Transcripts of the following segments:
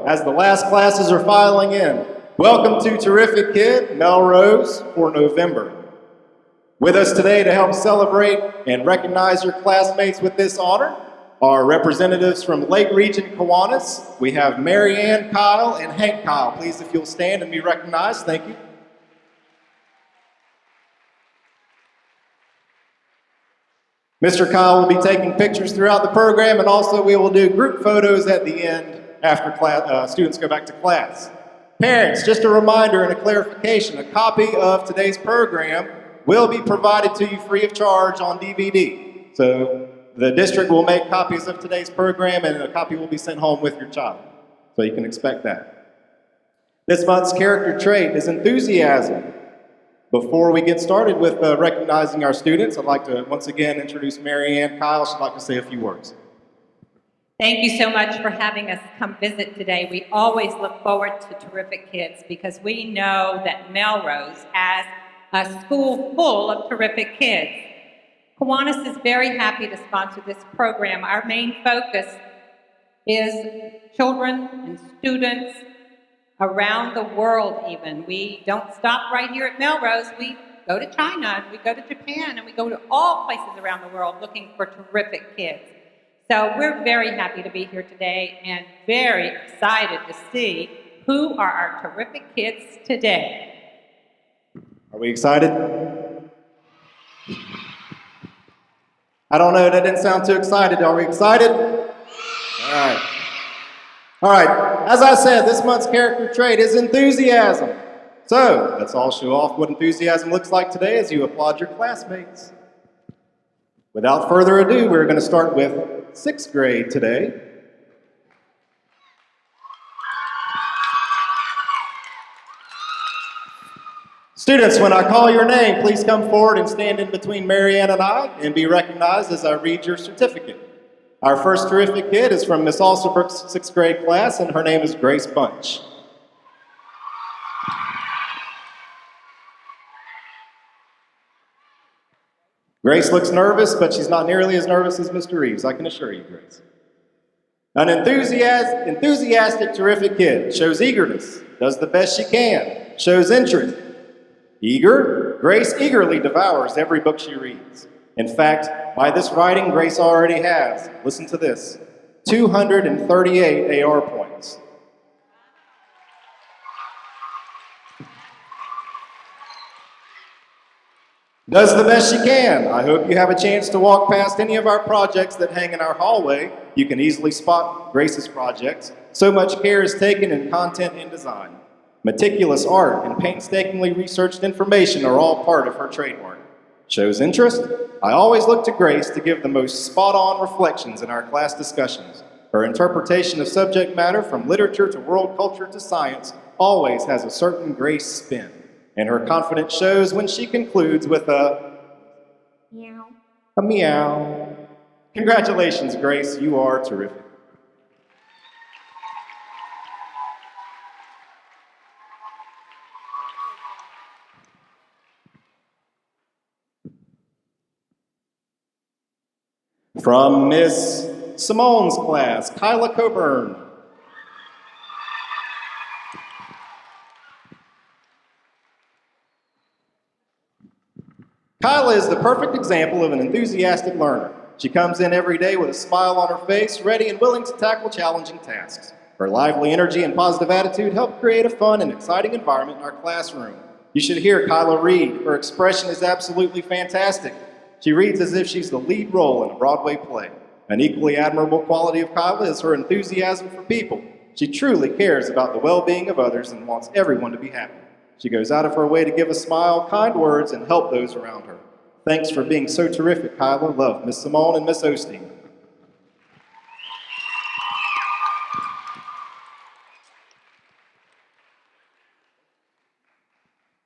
as the last classes are filing in, welcome to Terrific Kid, Melrose, for November. With us today to help celebrate and recognize your classmates with this honor are representatives from Lake Region Kiwanis. We have Mary Ann Kyle and Hank Kyle. Please, if you'll stand and be recognized, thank you. Mr. Kyle will be taking pictures throughout the program, and also we will do group photos at the end after students go back to class. Parents, just a reminder and a clarification, a copy of today's program will be provided to you free of charge on DVD. So the district will make copies of today's program, and a copy will be sent home with your child. So you can expect that. This month's character trait is enthusiasm. Before we get started with recognizing our students, I'd like to once again introduce Mary Ann Kyle. She'd like to say a few words. Thank you so much for having us come visit today. We always look forward to Terrific Kids because we know that Melrose has a school full of terrific kids. Kiwanis is very happy to sponsor this program. Our main focus is children and students around the world even. We don't stop right here at Melrose. We go to China, and we go to Japan, and we go to all places around the world looking for terrific kids. So we're very happy to be here today and very excited to see who are our terrific kids today. Are we excited? I don't know, that didn't sound too excited. Are we excited? All right, as I said, this month's character trait is enthusiasm. So, let's all show off what enthusiasm looks like today as you applaud your classmates. Without further ado, we're going to start with 6th grade today. Students, when I call your name, please come forward and stand in between Mary Ann and I and be recognized as I read your certificate. Our first terrific kid is from Miss Alsterbrook's 6th grade class, and her name is Grace Bunch. Grace looks nervous, but she's not nearly as nervous as Mr. Reeves, I can assure you, Grace. An enthusiastic, terrific kid, shows eagerness, does the best she can, shows interest. Eager, Grace eagerly devours every book she reads. In fact, by this writing, Grace already has, listen to this, 238 AR points. Does the best she can. I hope you have a chance to walk past any of our projects that hang in our hallway. You can easily spot Grace's projects. So much care is taken in content and design. Meticulous art and painstakingly researched information are all part of her trademark. Shows interest? I always look to Grace to give the most spot-on reflections in our class discussions. Her interpretation of subject matter, from literature to world culture to science, always has a certain Grace spin. And her confidence shows when she concludes with a meow. A meow. Congratulations, Grace. You are terrific. From Miss Simone's class, Kyla Coburn. Kyla is the perfect example of an enthusiastic learner. She comes in every day with a smile on her face, ready and willing to tackle challenging tasks. Her lively energy and positive attitude help create a fun and exciting environment in our classroom. You should hear Kyla read. Her expression is absolutely fantastic. She reads as if she's the lead role in a Broadway play. An equally admirable quality of Kyla is her enthusiasm for people. She truly cares about the well-being of others and wants everyone to be happy. She goes out of her way to give a smile, kind words, and help those around her. Thanks for being so terrific, Kyla. Love, Miss Simone and Miss Osteen.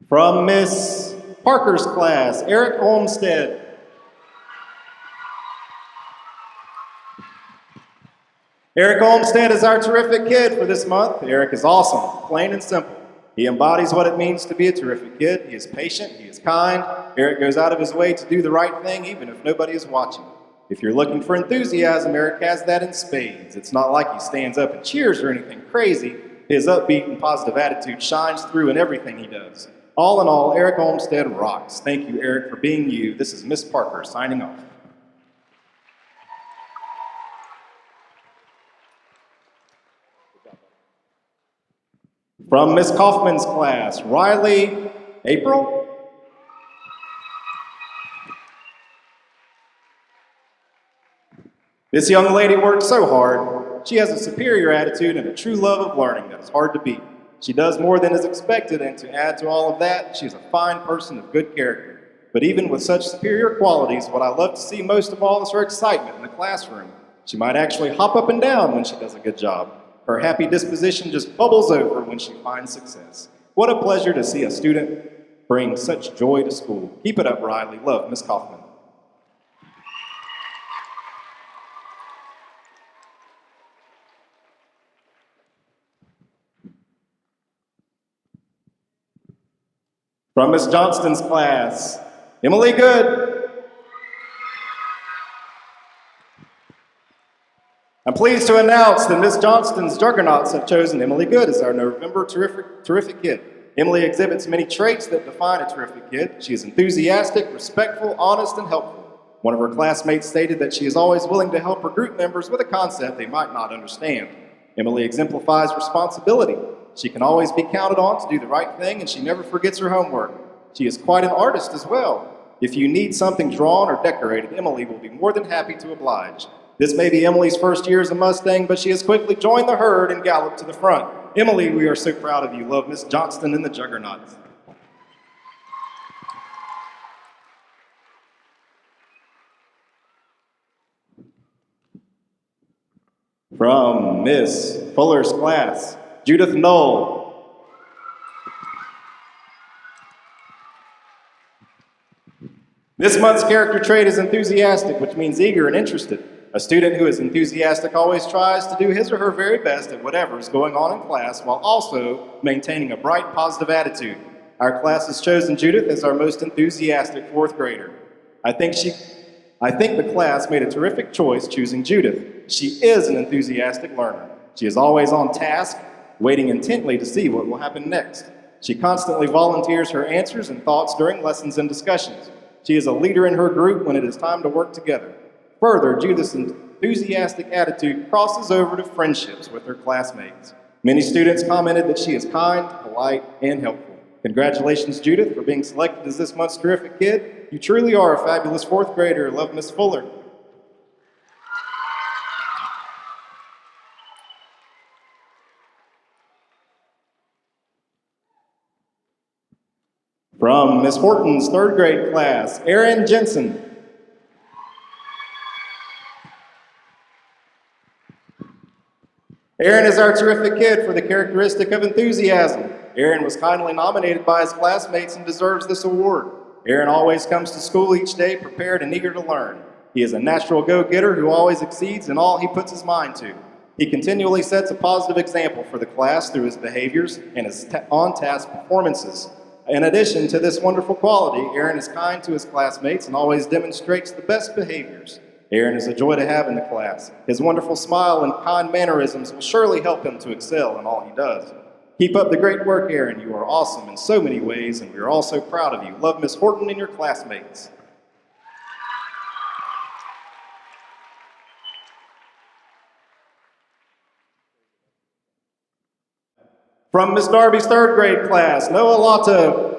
From Miss Parker's class, Eric Olmstead. Eric Olmstead is our terrific kid for this month. Eric is awesome, plain and simple. He embodies what it means to be a terrific kid. He is patient, he is kind. Eric goes out of his way to do the right thing even if nobody is watching. If you're looking for enthusiasm, Eric has that in spades. It's not like he stands up and cheers or anything crazy. His upbeat and positive attitude shines through in everything he does. All in all, Eric Olmsted rocks. Thank you, Eric, for being you. This is Miss Parker signing off. From Miss Kaufman's class, Riley April? This young lady works so hard. She has a superior attitude and a true love of learning that is hard to beat. She does more than is expected, and to add to all of that, she is a fine person of good character. But even with such superior qualities, what I love to see most of all is her excitement in the classroom. She might actually hop up and down when she does a good job. Her happy disposition just bubbles over when she finds success. What a pleasure to see a student bring such joy to school. Keep it up, Riley. Love, Miss Kaufman. From Miss Johnston's class, Emily Good. I'm pleased to announce that Miss Johnston's Juggernauts have chosen Emily Good as our November Terrific Kid. Emily exhibits many traits that define a terrific kid. She is enthusiastic, respectful, honest, and helpful. One of her classmates stated that she is always willing to help her group members with a concept they might not understand. Emily exemplifies responsibility. She can always be counted on to do the right thing, and she never forgets her homework. She is quite an artist as well. If you need something drawn or decorated, Emily will be more than happy to oblige. This may be Emily's first year as a Mustang, but she has quickly joined the herd and galloped to the front. Emily, we are so proud of you. Love, Miss Johnston and the Juggernauts. From Miss Fuller's class, Judith Knoll. This month's character trait is enthusiastic, which means eager and interested. A student who is enthusiastic always tries to do his or her very best at whatever is going on in class while also maintaining a bright, positive attitude. Our class has chosen Judith as our most enthusiastic fourth grader. I think the class made a terrific choice choosing Judith. She is an enthusiastic learner. She is always on task, waiting intently to see what will happen next. She constantly volunteers her answers and thoughts during lessons and discussions. She is a leader in her group when it is time to work together. Further, Judith's enthusiastic attitude crosses over to friendships with her classmates. Many students commented that she is kind, polite, and helpful. Congratulations, Judith, for being selected as this month's Terrific Kid. You truly are a fabulous fourth grader. Love, Miss Fuller. From Miss Horton's third grade class, Erin Jensen. Aaron is our terrific kid for the characteristic of enthusiasm. Aaron was kindly nominated by his classmates and deserves this award. Aaron always comes to school each day prepared and eager to learn. He is a natural go-getter who always exceeds in all he puts his mind to. He continually sets a positive example for the class through his behaviors and his on-task performances. In addition to this wonderful quality, Aaron is kind to his classmates and always demonstrates the best behaviors. Aaron is a joy to have in the class. His wonderful smile and kind mannerisms will surely help him to excel in all he does. Keep up the great work, Aaron. You are awesome in so many ways, and we are all so proud of you. Love, Miss Horton and your classmates. From Miss Darby's third grade class, Noah Lotto.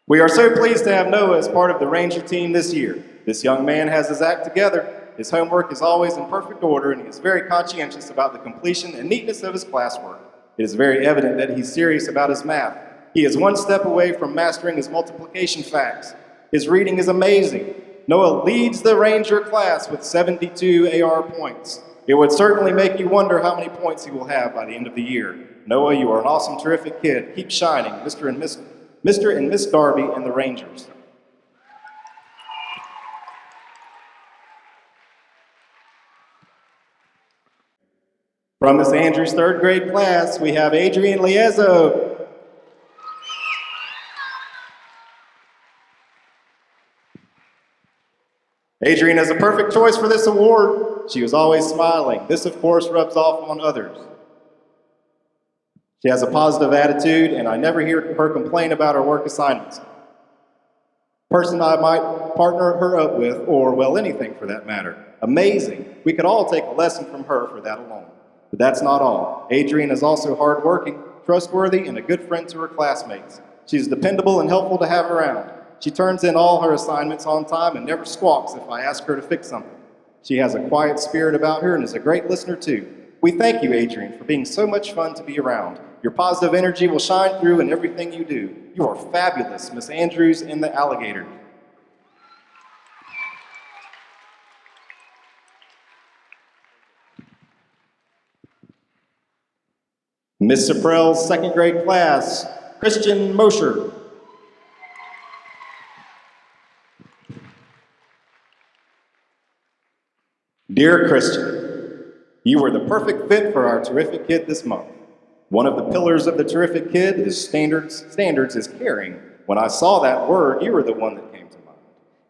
We are so pleased to have Noah as part of the Ranger team this year. This young man has his act together. His homework is always in perfect order, and he is very conscientious about the completion and neatness of his classwork. It is very evident that he's serious about his math. He is one step away from mastering his multiplication facts. His reading is amazing. Noah leads the Ranger class with 72 AR points. It would certainly make you wonder how many points he will have by the end of the year. Noah, you are an awesome, terrific kid. Keep shining, Mr. and Miss Darby and the Rangers. From Miss Andrews' third grade class, we have Adrian Liezo. Adrian is a perfect choice for this award. She was always smiling. This, of course, rubs off on others. She has a positive attitude, and I never hear her complain about her work assignments. Person I might partner her up with, or, well, anything for that matter. Amazing. We could all take a lesson from her for that alone. But that's not all. Adrian is also hardworking, trustworthy, and a good friend to her classmates. She's dependable and helpful to have around. She turns in all her assignments on time and never squawks if I ask her to fix something. She has a quiet spirit about her and is a great listener too. We thank you, Adrian, for being so much fun to be around. Your positive energy will shine through in everything you do. You are fabulous, Miss Andrews and the Alligator. Miss Saprell's second grade class, Christian Mosher. Dear Christian, you were the perfect fit for our Terrific Kid this month. One of the pillars of the Terrific Kid is standards is caring. When I saw that word, you were the one that came to mind.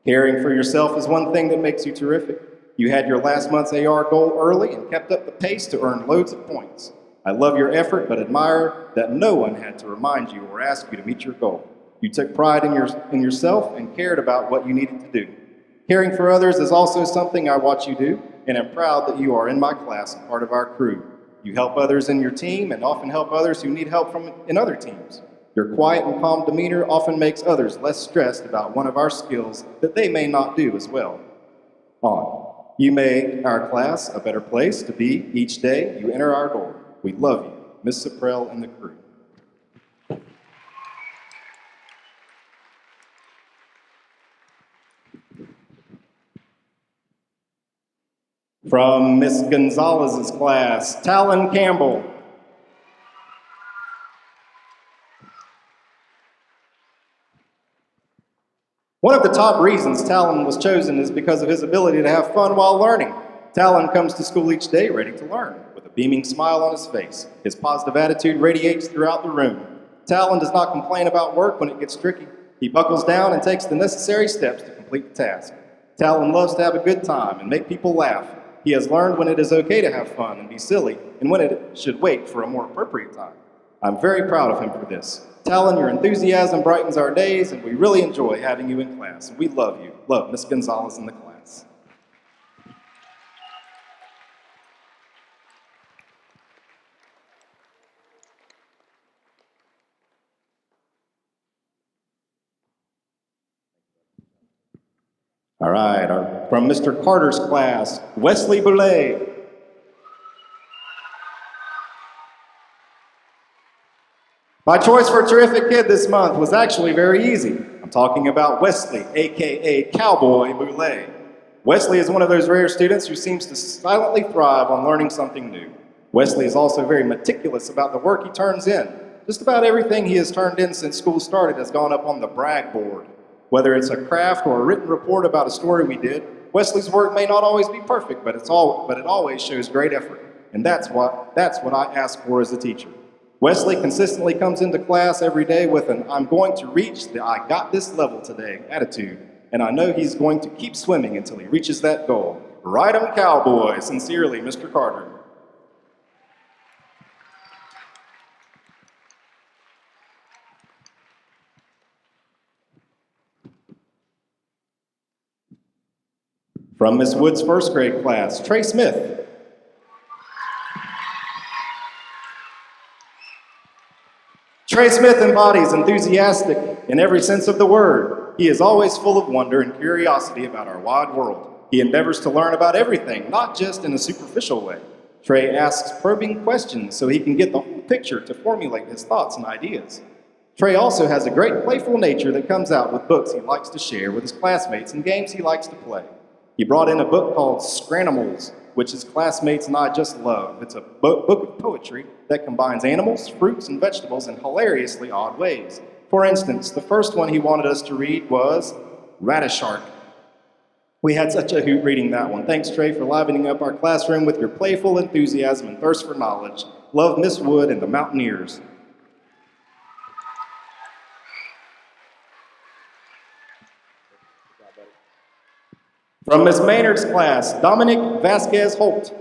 Caring for yourself is one thing that makes you terrific. You had your last month's AR goal early and kept up the pace to earn loads of points. I love your effort, but admire that no one had to remind you or ask you to meet your goal. You took pride in yourself and cared about what you needed to do. Caring for others is also something I watch you do, and am proud that you are in my class and part of our crew. You help others in your team and often help others who need help in other teams. Your quiet and calm demeanor often makes others less stressed about one of our skills that they may not do as well. You make our class a better place to be each day you enter our door. We love you, Miss Saprell and the crew. From Miss Gonzalez's class, Talon Campbell. One of the top reasons Talon was chosen is because of his ability to have fun while learning. Talon comes to school each day ready to learn, with a beaming smile on his face. His positive attitude radiates throughout the room. Talon does not complain about work when it gets tricky. He buckles down and takes the necessary steps to complete the task. Talon loves to have a good time and make people laugh. He has learned when it is okay to have fun and be silly, and when it should wait for a more appropriate time. I'm very proud of him for this. Talon, your enthusiasm brightens our days, and we really enjoy having you in class. We love you. Love, Miss Gonzalez in the class. All right, from Mr. Carter's class, Wesley Boulay. My choice for a Terrific Kid this month was actually very easy. I'm talking about Wesley, aka Cowboy Boulay. Wesley is one of those rare students who seems to silently thrive on learning something new. Wesley is also very meticulous about the work he turns in. Just about everything he has turned in since school started has gone up on the brag board. Whether it's a craft or a written report about a story we did, Wesley's work may not always be perfect, but it always shows great effort. And that's what I ask for as a teacher. Wesley consistently comes into class every day with an I'm going to reach the I got this level today attitude, and I know he's going to keep swimming until he reaches that goal. Ride 'em, Cowboy. Sincerely, Mr. Carter. From Miss Wood's first grade class, Trey Smith. Trey Smith embodies enthusiastic in every sense of the word. He is always full of wonder and curiosity about our wide world. He endeavors to learn about everything, not just in a superficial way. Trey asks probing questions so he can get the whole picture to formulate his thoughts and ideas. Trey also has a great playful nature that comes out with books he likes to share with his classmates and games he likes to play. He brought in a book called Scranimals, which his classmates and I just love. It's a book of poetry that combines animals, fruits, and vegetables in hilariously odd ways. For instance, the first one he wanted us to read was Radishark. We had such a hoot reading that one. Thanks, Trey, for livening up our classroom with your playful enthusiasm and thirst for knowledge. Love, Miss Wood and the Mountaineers. From Miss Maynard's class, Dominic Vasquez Holt.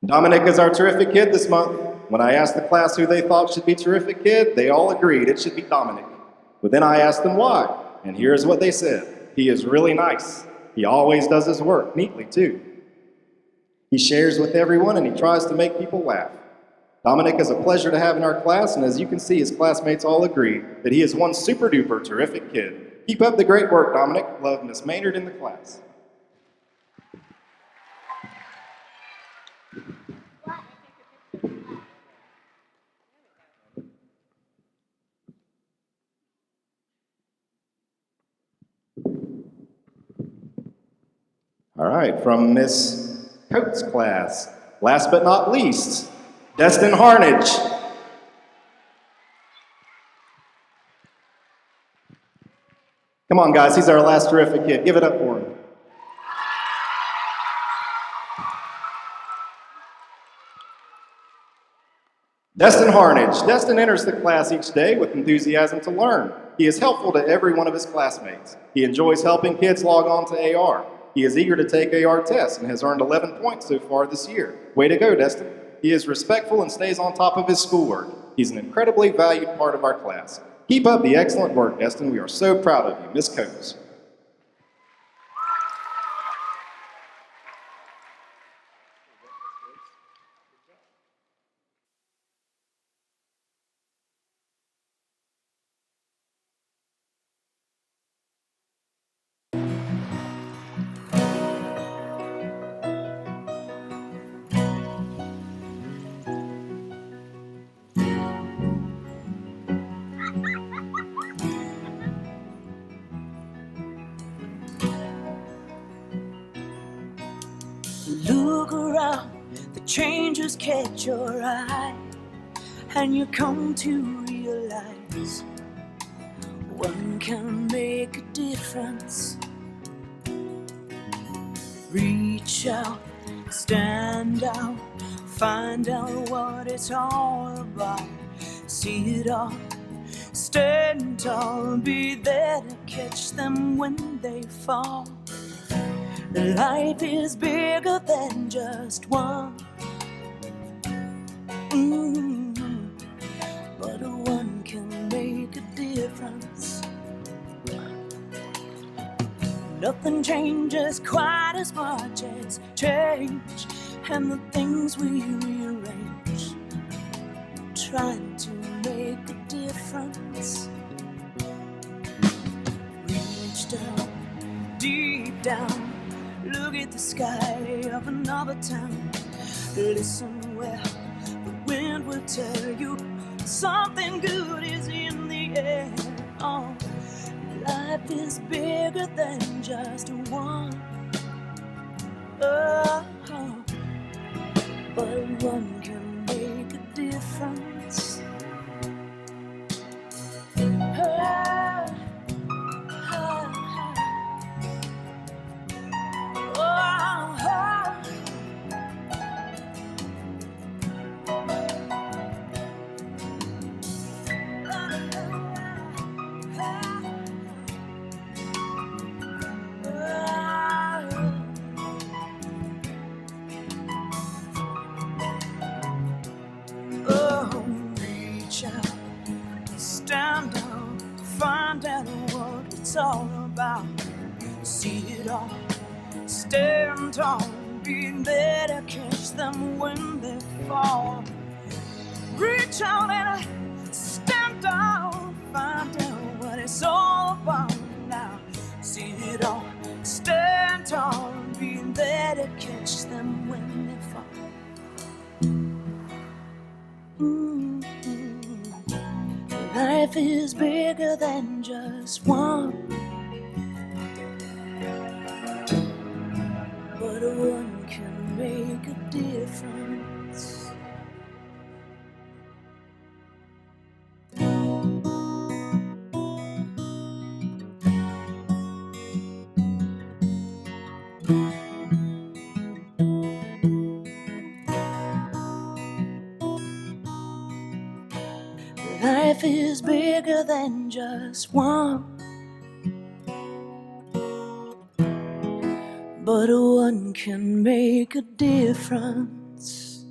Dominic is our terrific kid this month. When I asked the class who they thought should be terrific kid, they all agreed it should be Dominic. But then I asked them why, and here's what they said. He is really nice. He always does his work neatly, too. He shares with everyone and he tries to make people laugh. Dominic is a pleasure to have in our class, and as you can see, his classmates all agree that he is one super duper terrific kid. Keep up the great work, Dominic. Love, Miss Maynard in the class. All right, from Miss Coates' class, last but not least, Destin Harnage. Come on, guys, he's our last terrific kid. Give it up for him. Destin Harnage. Destin enters the class each day with enthusiasm to learn. He is helpful to every one of his classmates. He enjoys helping kids log on to AR. He is eager to take AR tests and has earned 11 points so far this year. Way to go, Destin. He is respectful and stays on top of his schoolwork. He's an incredibly valued part of our class. Keep up the excellent work, Destin. We are so proud of you. Miss Coates. Look around, the changes catch your eye, and you come to realize one can make a difference. Reach out, stand out, find out what it's all about. See it all, stand tall, be there to catch them when they fall. Life is bigger than just one. But one can make a difference. Nothing changes quite as much as change, and the things we rearrange, trying to make a difference. Reach down, deep down, look at the sky of another town. Listen well, the wind will tell you something good is in the air. Oh, life is bigger than just one. Oh, but one can make a difference. Stand up, find out what it's all about. See it all, stand tall, be there to catch them when they fall. Reach out and stand down, find out what it's all about now. See it all, stand tall, be there to catch them when they fall. Life is bigger than just one, but one can make a difference. Life is bigger bigger than just one, but one can make a difference.